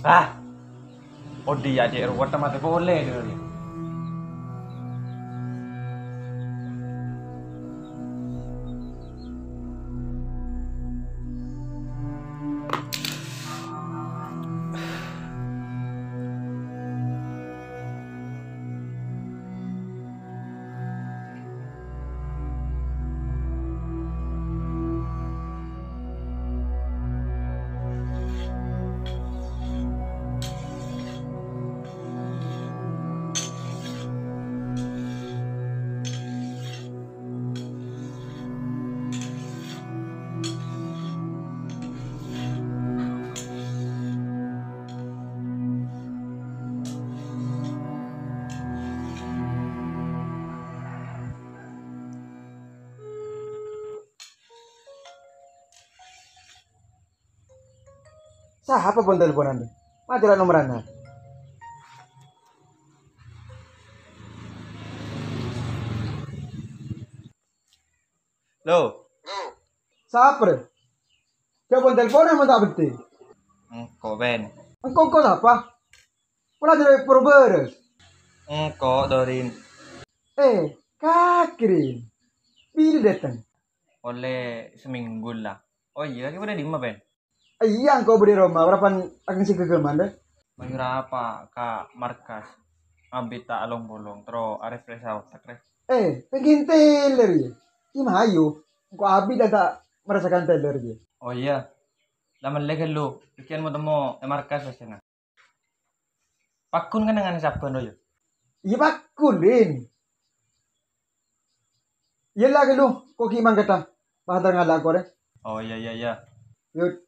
Ah, oh dia adik ruwet mati boleh dia. Siapa pun telepon Anda? Matilah nomor Anda. Lo, Siapa? Siapa pun telepon yang tak penting. engko Ben. Engkau siapa? Pernah jadi perberes. Engko Dorin Kakri. Pilih datang. oleh seminggu lah. Oh iya, kita udah di mana Ben? Iya, engkau beri Roma. Berapa akan si gegem Anda? Mengira apa kak markas ambita along bolong terus arif resau takref. Pengen teler ya. Ima hayu. Engkau abi dah tak merasakan teler ya. Oh iya, laman lagi lu, pikiran mau temu markas sana. Pakun kan dengan siapa no ya? Iya bakun, Din. Iya lagi lu. Kau kimang kata. Bahasa ngalah kau deh. Oh iya iya iya. Yuk.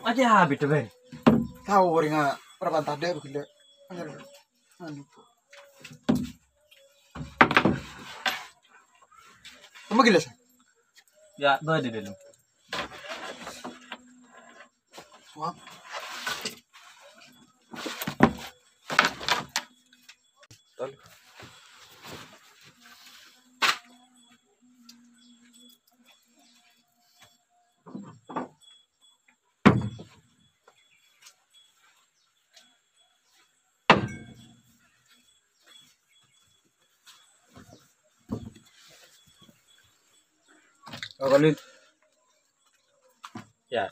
Aja habis tuh Ben. Tahu orang berapa tadi begitu. Anu. Kamu gila sih? Ya, tuh di dulu. Suap. Tol. Kali. Ya.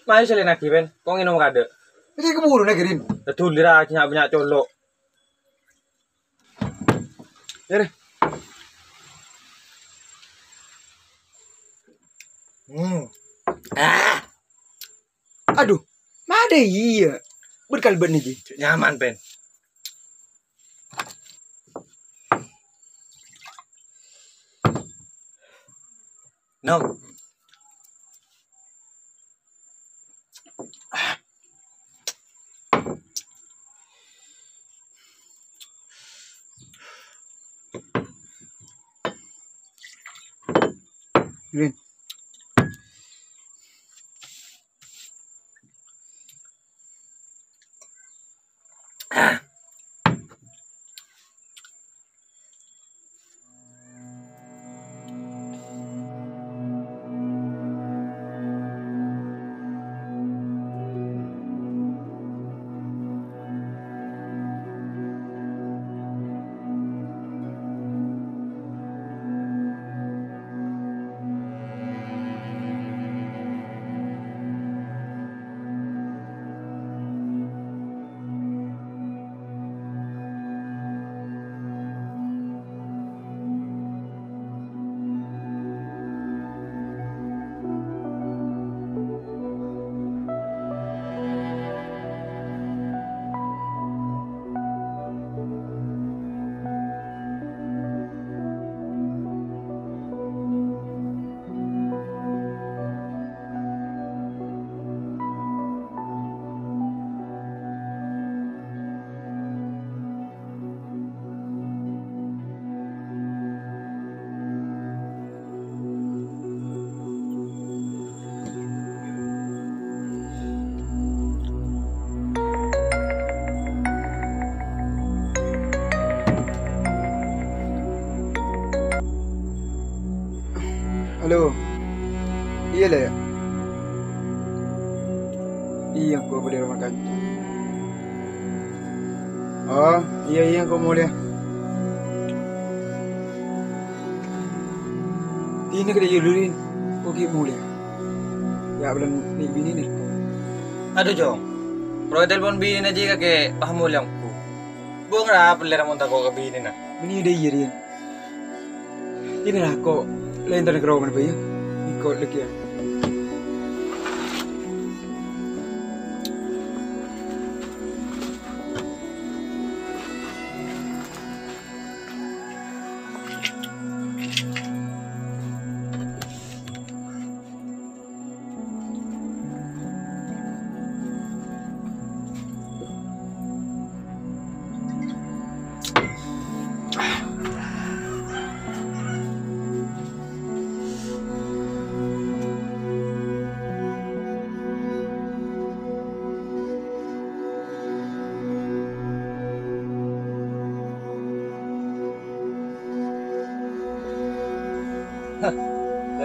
Mari sila lagi ben. Kau nginom kada. Jadi keburu nak kirim. Betul dira banyak colok. Ya deh. Aduh, mana iya? Berkalban nih. Nyaman ben. Nom. Rin. Halo. Iya lah ya. Iya, gua beli rumah kantor. Oh, iya kau mau lihat. Ini kada julurin. Oke mau lihat. Ya belum nih bini nih. Aduh Jong. Bro telepon bini na jika ke paham ulang ku. Buang rap lera monta ko ke bini na. Bini deh iya rin. Ini lah kok lain tanah kerawaman apa ya? Ikut lagi ya.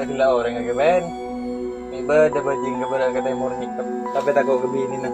Gila orang nga ben. Iba da bajing ka ba katay morning tapi tako kabini na.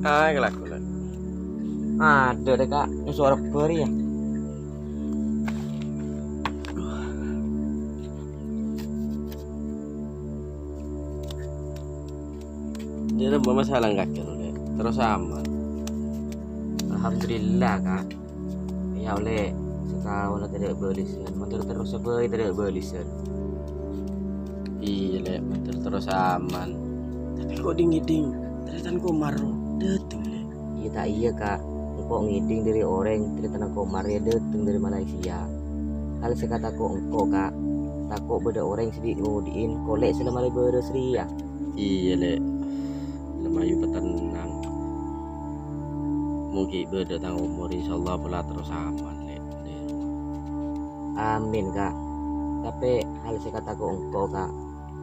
Ay, kelakuan. Ada deh kak, ini suara beri ya. Dia ada masalah enggak kira le. Terus aman. Alhamdulillah kak. Ya oleh setahun tidak belisan. Menurut terus apa tidak belisan. Iya le, terus aman. Tapi kok dingiding, ternyata Komar dateng le. Iya tak iya kak. Kok ngiding dari orang cerita Komar ya dateng dari Malaysia. Hal sekata kok engkau kak. Takut beda orang sedih ngudiin kolek selama beres ria. Iya le, lemayu petenang. Mungkin beda tang umur insyaallah pula terus aman le. Amin kak. Tapi hal sekata kok engkau kak.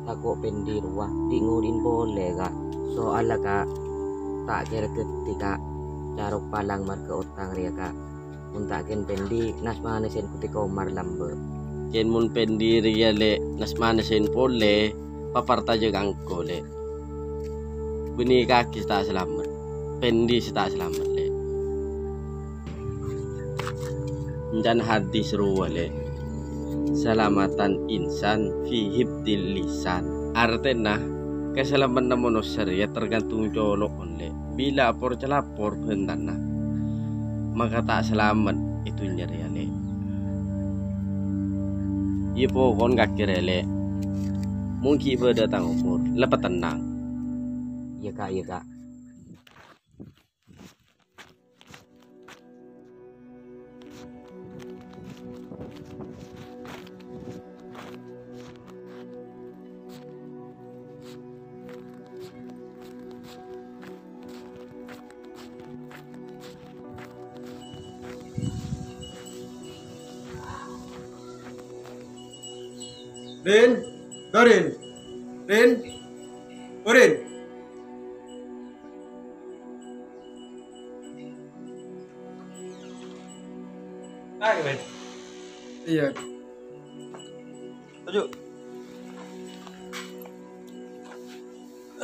Takut pendi ruah di ngudiin boleh kak. Soalnya kak tak kira ketika caruk palang marke utang ria kak. Muntakin pendi nas mana sen kuti Komar lambe. Ken mun pendiri ya le, nas mana sen pole, paparta juga angko le. Beni kaki tak selamat, pendi tak selamat le. Dan hadis ruwa le, selamatan insan fi hibdil lisan. Artinya keselamatan manusia ya tergantung colok le. Bila por celapor bentana, maka tak selamat itu nyeri le. Iya pokoknya gak kira le. Mungkin berdatang umur, lepas tenang. Iya kak, iya kak. Rin, Rin, Rin, Rin. Ay, Ben. Iya. Tujuh.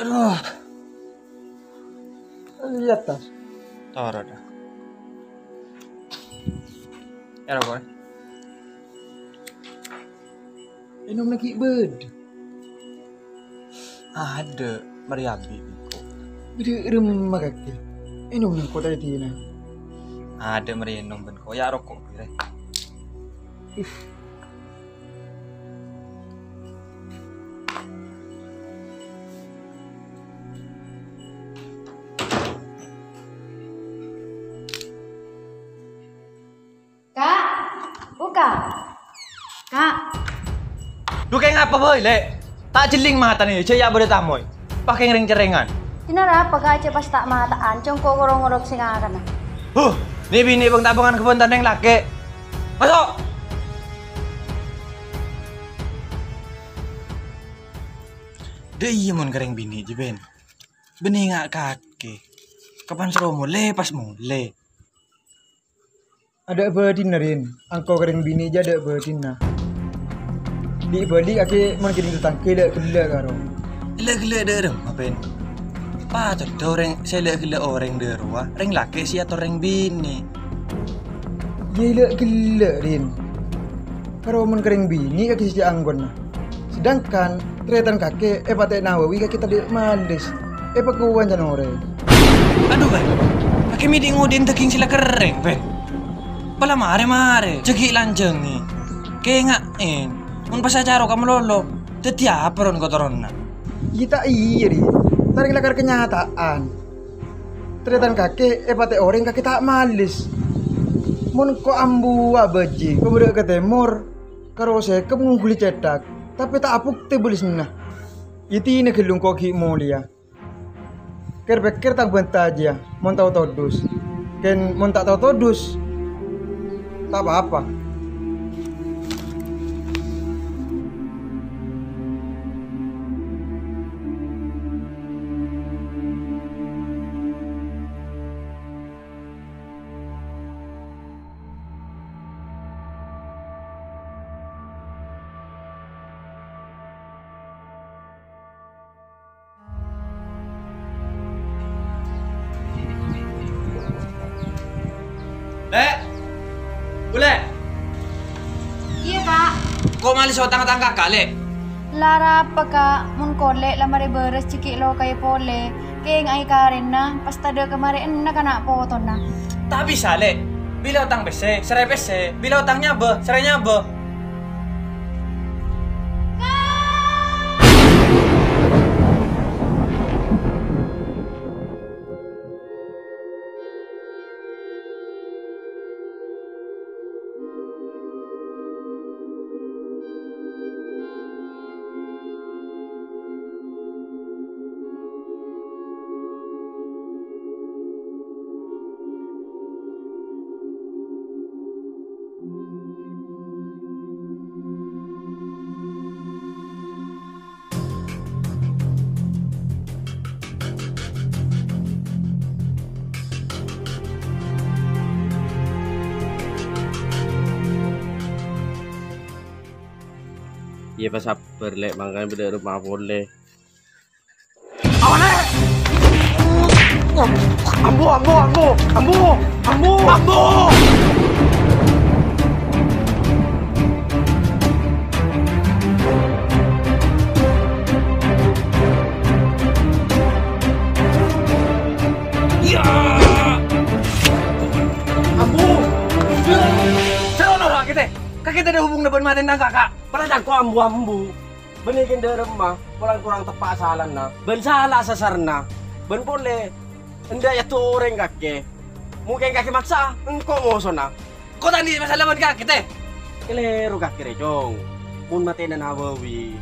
Aduh. Lihat tas. Taruh dah. Ya kau. Minum lagi bed. Ada meriabi ko. Beda remah kaki. Minum nak kota di na. Ada merienong ben ko. Ya rokok pire. Kak, buka. Kak, Lu kayak ngapa boy le? Tak jeling mata nih, cek ya boleh tamoy. Pakai ngering cerengan. kenapa apa kak pas tak mataan? Congko ngorok sing akan. Nih bini bang tabungan kebentan yang laki. Masuk. Dia iya mon kering bini jiben. Beni ngak kaki. Kapan seromo le pas mule. Ada bedin Rin. Angkau kering bini aja ada bedin na. Di balik ake mon kini tutang kele karo. Gila-gila dereng ngapain? Patut orang saya gila orang derwa. Ring laki sih atau ring bini. Gila Rin. Karo mon kering bini kaki si anggon na. Sedangkan tretan kakek patek nawawi kaki tadi malis. Pakuan jan orang. Aduh ben, pakai midi ngudin teking sila kering ben. Pala mare, cegi lanjeng nih. Kayak ngain, mun pas acara kamu lolo, tetiap peron kotoron na. Kita iri, tarik lakar kenyataan. Tretan kakek patek orang kakek tak malis. Mun ko ambu abaji, ko bedak ke temur, karo saya ke mengkuli cetak, tapi tak apuk tebulis nah. Iti ini gelung koki mulia. Ker tak bentah aja, mau tahu todus. Ken mau tak tahu todus, tak apa-apa. Lek, boleh? Iya kak. Kau malis otang kakak lek. Lara apa kak? Mun kolek lamare beres ciki lo kaya pole. Keng ay karin na, pastada kemarin na kana foto na. Tak bisa, Lek. Bila utang bese, serai bese. Bila utangnya be, serainya be. Iya pas sabar lek makanya beda rumah boleh. Ambo. Kakek ada hubung depan maten dan kakak. Pernah aku ambu-ambu. Benikin dari rumah, kurang tepat salah na. Ben salah sasarna. Ben boleh. Enda ya tuh orang kakek. Mungkin kakek maksa, engkau mau sona. Kau tadi masalah ban kakek teh. Keleru kakek rejong. Mun matenan hawawi.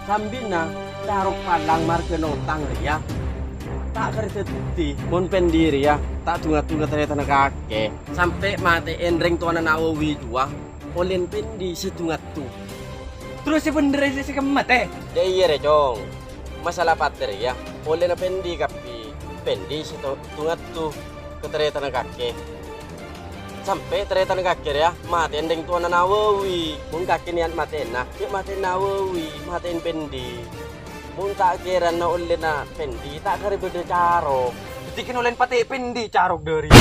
Sambina taruh palang marke notang ya. Tak kerti mun pendiri ya. Tak tunga-tunga ternyata kakek. Sampai mate endring tuana nawawi dua. Olin pendi setunggat tu. Terus si bener si kemat teh. Iya rejong. Masalah pater ya. Olin pendi kapi. Pendi setunggat tu. Keternyata kakek. Sampai ternyata kakek ya. Mate endring tuana nawawi. Mun kakek niat mate nah. Dia mate nawawi. Mate pendi. Mun tak kira na olin na pendi. Tak kira beda carok. Bikin oleh pati pendi carok dari.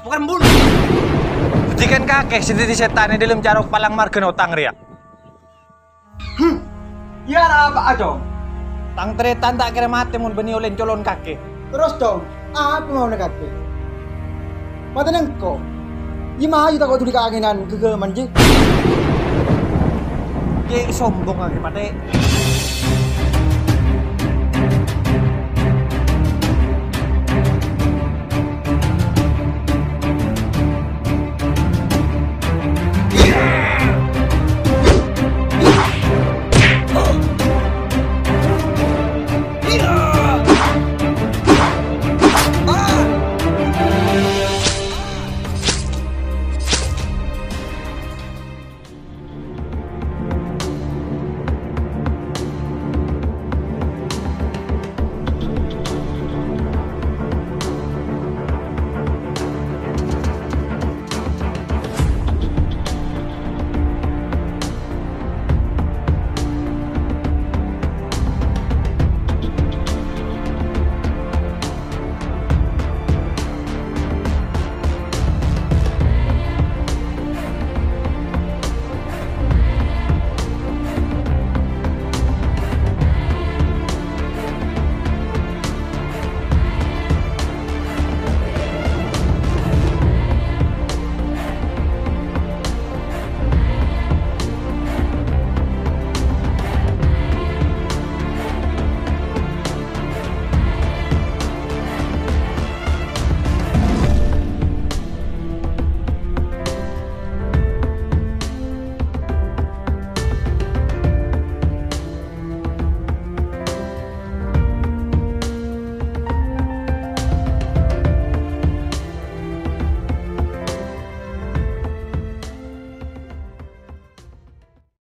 Bukan bulu. Betikan kakek sendiri setan di dalam carok palang margen utang ria. Ya apa aja? Tang tretan tak kira mati mun beni oleh colon kakek. Terus dong, apa mau nak kakek? Mata nengko. Ima aja tak kau tulis keanginan ke manji. Ye sombong kakek mati.